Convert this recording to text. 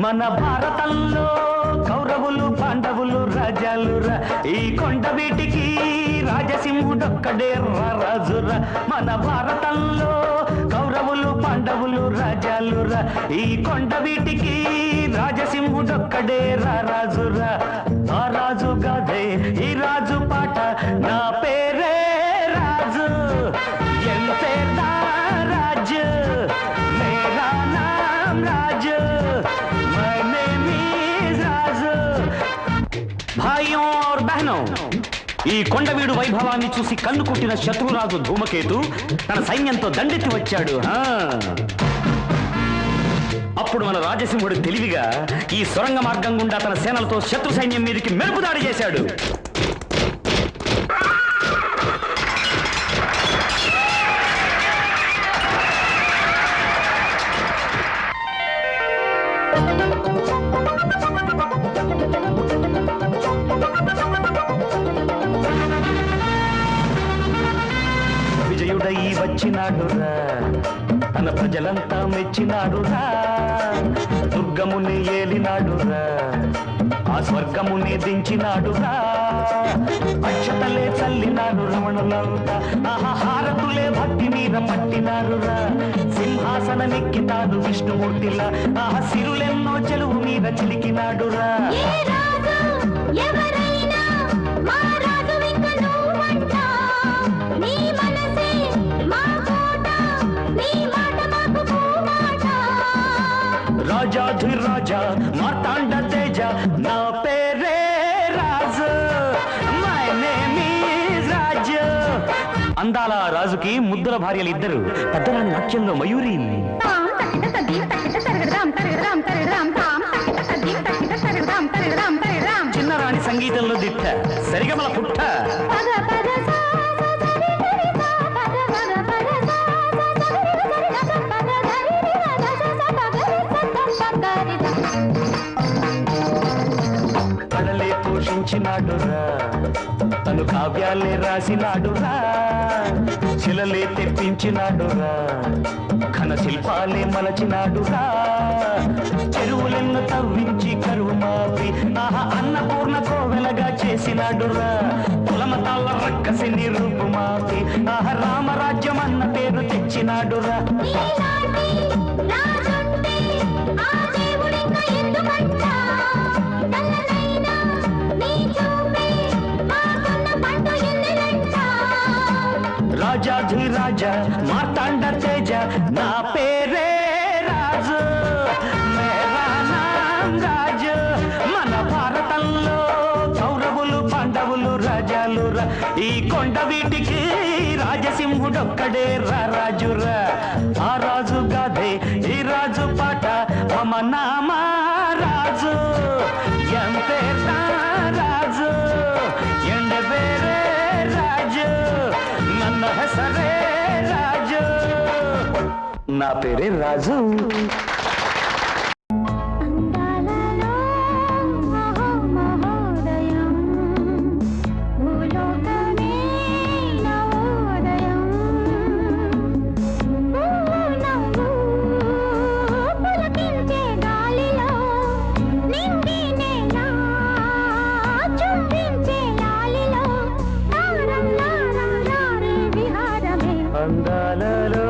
మన భారతంలో కౌరవులు పాండవులు రాజాలురా, ఈ కొండ వీటికి రాజసింహుడొక్కడే రాజురా. మన భారతంలో కౌరవులు పాండవులు రాజాలురా, ఈ కొండ వీటికి రాజసింహుడొక్కడే రాజురా. ఆ రాజు గాదే ఈ రాజు పాట, నా పేరే రాజు, ఎంతే రాజు, మేరా నామ్ రాజు, మై నేమ్ ఈజ్ రాజు. భాయియోं और बहनों, ఈ కొండవీడు వైభవాన్ని చూసి కన్ను కుట్టిన శత్రురాజు ధూమకేతు తన సైన్యంతో దండెత్తి వచ్చాడు. అప్పుడు మన రాజసింహుడు తెలివిగా ఈ సొరంగ మార్గం గుండా తన సేనలతో శత్రు సైన్యం మీదకి మెరుపు దాడి చేశాడు. విజయుడై వచ్చినాడురా, తన ప్రజలంతా మెచ్చినాడురా. దుర్గముని ఏలినాడురా, ఆ స్వర్గముని దించినాడురా. అక్షతలే చల్లినాడు రమణులంతా, హారతులే భక్తి మీద పట్టినారురా. సింహాసనమెక్కినాడు విష్ణుమూర్తిలా, సిరులెన్నో చెలువు మీద చిలికినాడురా. రాజాధిరాజా మార్తాండ తేజ, నా పేరే రాజు, మై నేమ్ ఈజ్ రాజు. అందాల రాజుకి ముద్దుల భార్యలు ఇద్దరు, పెద్దరాని నాట్యంలో మయూరి. చిన్నరాణి సంగీతంలో దిట్ట, సరిగమల పుట్ట. కళలే పోషించినాడురా, తను కావ్యాలే రాసినాడురా. శిలలే తెప్పించినాడురా, ఘన శిల్పాలే మలచినాడురా. చెరువులెన్ను తవ్వించి కరువు మాపి అన్నపూర్ణ కోవెలగా చేసినాడురా. కులమతాల రక్కసిని రూపు మాపి రామరాజ్యం అన్న పేరు తెచ్చినాడురా. రాజాధిరాజా మార్తాండ తేజ, నా పేరే రాజు, మేరా నామ్ రాజు. మన భారతంలో కౌరవులు పాండవులు రాజాలురా, ఈ కొండ వీటికి రాజసింహుడొక్కడే రాజురా. ఆ రాజు గాదే ఈ రాజు పాట, మమ నామ రాజు, ఎంతే రాజు, ఎండ పేరే రాజు, ನನ್ನ ಹೆಸರೇ ರಾಜು, నా పేరే రాజు. అందాలలో